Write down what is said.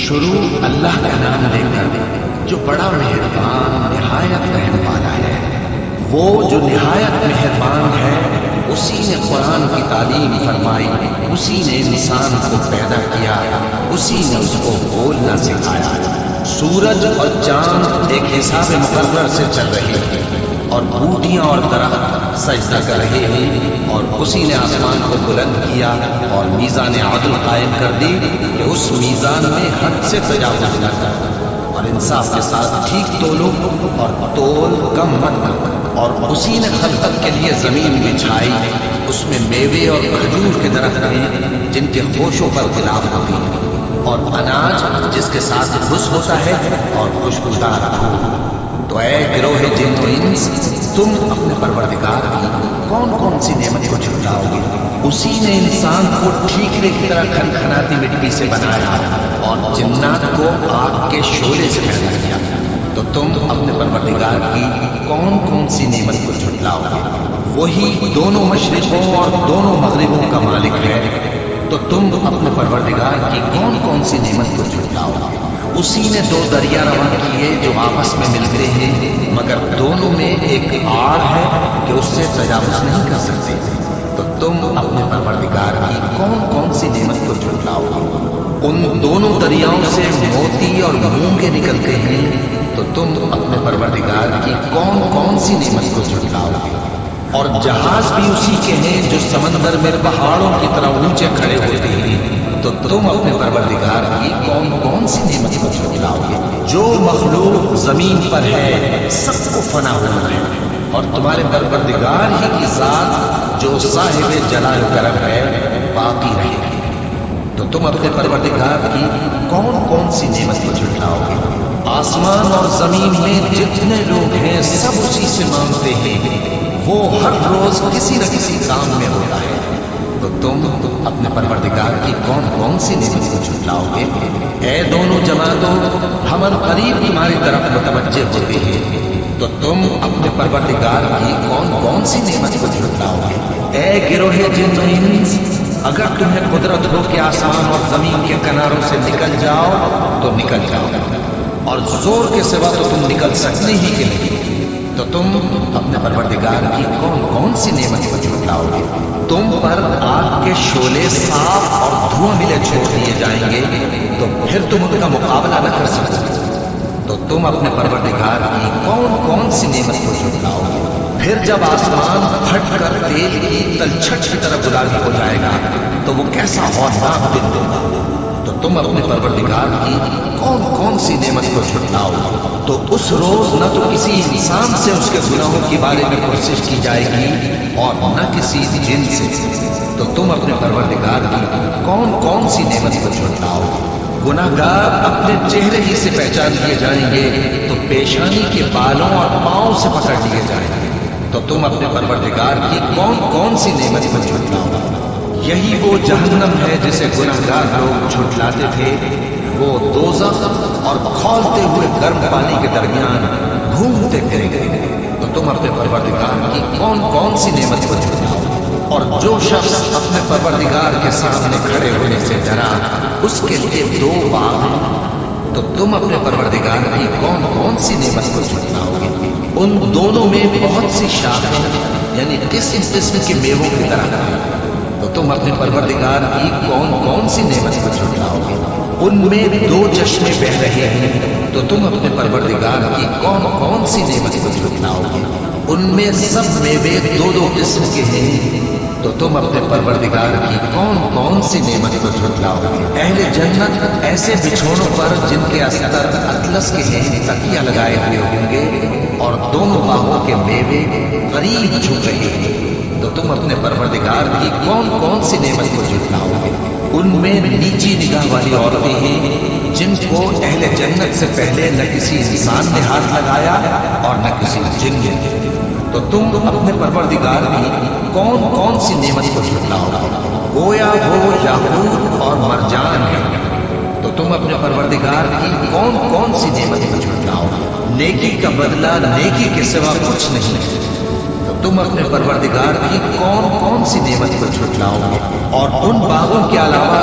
شروع اللہ کا نام لے کر جو بڑا مہربان نہایت رحم والا ہے۔ وہ جو نہایت مہربان ہے، اسی نے قرآن کی تعلیم فرمائی، اسی نے انسان کو پیدا کیا، اسی نے اس کو بولنا سکھایا۔ سورج اور چاند ایک حساب مقرر سے چل رہے ہیں اور بوٹیاں اور درخت سجدہ کر رہے ہیں، اور اسی نے آسمان کو بلند کیا اور میزان عدل قائم کر دی کہ اس میزان میں حد سے تجاوز نہ کر، اور انصاف کے ساتھ ٹھیک تولو اور تول کم مت کرو۔ اور اسی نے خلقت کے لیے زمین بچھائی، اس میں میوے اور کھجور کے درخت ہیں جن کے خوشوں پر غلاف ہوتی ہے، اور اناج جس کے ساتھ بھس ہوتا ہے، اور خوشبودار پھول۔ تو اے گروہ جن و انس، تم اپنے پروردگار کی کون کون سی نعمت کو جھٹلاؤ گے؟ اسی نے انسان کو ٹھیکرے کی طرح کھنکھناتی مٹی سے بنایا اور جنات کو آگ کے شعلے سے پیدا کیا۔ تو تم اپنے پروردگار کی کون کون سی نعمت کو جھٹلاؤ گے؟ وہی دونوں مشرقوں اور دونوں مغربوں کا مالک ہے، تو تم اپنے پروردگار کی کون کون سی نعمت کو جھٹلاؤ گے؟ اسی نے دو دریا رواں کیے جو آپس میں ملتے ہیں، مگر دونوں میں ایک آڑ ہے کہ اس سے تجاوز نہیں کر سکتے۔ تو تم اپنے پروردگار کی کون کون سی نعمت کو جھٹلاؤ گے؟ ان دونوں دریاؤں سے موتی اور مونگے نکلتے ہیں، تو تم اپنے پروردگار کی کون کون سی نعمت کو جھٹلاؤ گے؟ اور جہاز بھی اسی کے ہیں جو سمندر میں پہاڑوں کی طرح اونچے کھڑے ہوتے ہیں، تو تم اپنے پروردگار کی کون کون سی نعمت کو جھٹلاؤ گے؟ جو مخلوق زمین پر ہے سب کو فنا ہونا ہے، اور تمہارے پروردگار ہی کی ذات جو صاحب جلال و کرم ہے باقی رہے گی۔ تو تم اپنے پروردگار کی کون کون سی نعمت کو جھٹلاؤ گے؟ آسمان اور زمین میں جتنے لوگ ہیں سب اسی سے مانگتے ہیں، وہ ہر روز کسی نہ کسی کام میں ہوتا ہے۔ تو تم اپنے پروردگار کی کون کون سی نعمت کو جھٹلاؤ گے؟ اے دونوں جماعتوں، ہم قریب تمہاری طرف متوجہ ہوتے ہیں، تو تم اپنے پروردگار کی کون کون سی نعمت کو جھٹلاؤ گے؟ اے گروہ جن و انس، اگر تمہیں قدرت ہو کہ آسمان اور زمین کے کناروں سے نکل جاؤ تو نکل جاؤ، اور زور کے سوا تو تم نکل سکتے ہی کہ نہیں، تو تم اپنے پروردگار کی کون کون سی نعمت کو جھٹلاؤ گے؟ تم پر آگ کے شعلے صاف اور دھواں ملے چھوڑ دیے جائیں گے، تو پھر تم ان کا مقابلہ نہ کر سکو۔ تو تم اپنے پروردگار کی کون کون سی نعمت کو جھٹلاؤ گے؟ پھر جب آسمان پھٹ کر تیل کی تلچھٹ کی طرح گلابی ہو جائے گا تو وہ کیسا ہولناک دن ہوگا۔ تو تم اپنے پروردگار کی کون کون سی نعمت کو جھٹلاؤ گے؟ تو اس روز نہ تو کسی انسان سے اس کے گناہوں کے بارے میں پرسش کی جائے گی اور نہ کسی جن سے۔ تو تم اپنے پروردگار کی کون کون سی نعمت کو جھٹلاؤ گے؟ گناہگار اپنے چہرے ہی سے پہچان لیے جائیں گے تو پیشانی کے بالوں اور پاؤں سے پکڑ لیے جائیں گے۔ تو تم اپنے پروردگار کی کون کون سی نعمت کو جھٹلاؤ گے؟ یہی وہ جہنم ہے جسے گناہگار لوگ جھٹلاتے تھے، وہ دوزخ اور کھولتے ہوئے گرم پانی کے درمیان گھومتے پھرے گئے۔ تو تم اپنے پروردگار کی کون کون سی نعمت کو جھٹلاؤ گے؟ اور جو شخص اپنے پروردگار کے سامنے کھڑے ہونے سے ڈرا، اس کے لیے دو باغ ہیں۔ تو تم اپنے پروردگار کی کون کون سی نعمت کو جھٹلاؤ گے؟ ان دونوں میں بہت سی شاخیں یعنی قسم قسم کے میووں کی طرح ہیں۔ تو تم اپنے پروردگار کی کون کون سی نعمت کو جھٹلاؤ گے؟ ان میں دو چشمے بہ رہے ہیں۔ تو تم اپنے پروردگار کی کون کون سی نعمت کو جھٹلاؤ گے؟ ان میں سب میوے دو دو قسم کے ہیں۔ تو تم اپنے پروردگار کی کون کون سی نعمت کو جھٹلاؤ گے؟ اہل جنت ایسے بچھوڑوں پر جن کے استر اطلس کے ہیں تکیہ لگائے ہوئے ہوں گے، اور دونوں باغوں کے میوے قریب جھک رہے ہیں۔ تو تم اپنے پروردگار کی کون کون سی نعمت کو جھٹلاؤ گے؟ ان میں نیچی نگاہ والی عورتیں ہیں جن کو اہل جنت سے پہلے نہ کسی انسان نے ہاتھ لگایا اور نہ کسی جن نے۔ تو تم اپنے پروردگار کی کون کون سی نعمت کو جھٹلاؤ گے؟ گویا وہ یاقوت اور مرجان ہے۔ تو تم اپنے پروردگار کی کون کون سی نعمت کو جھٹلاؤ گے؟ نیکی کا بدلہ نیکی کے سوا کچھ نہیں ہے۔ تو تم اپنے پروردگار کی کون کون سی نعمت کو جھٹلاؤ گے؟ اور ان باغوں کے علاوہ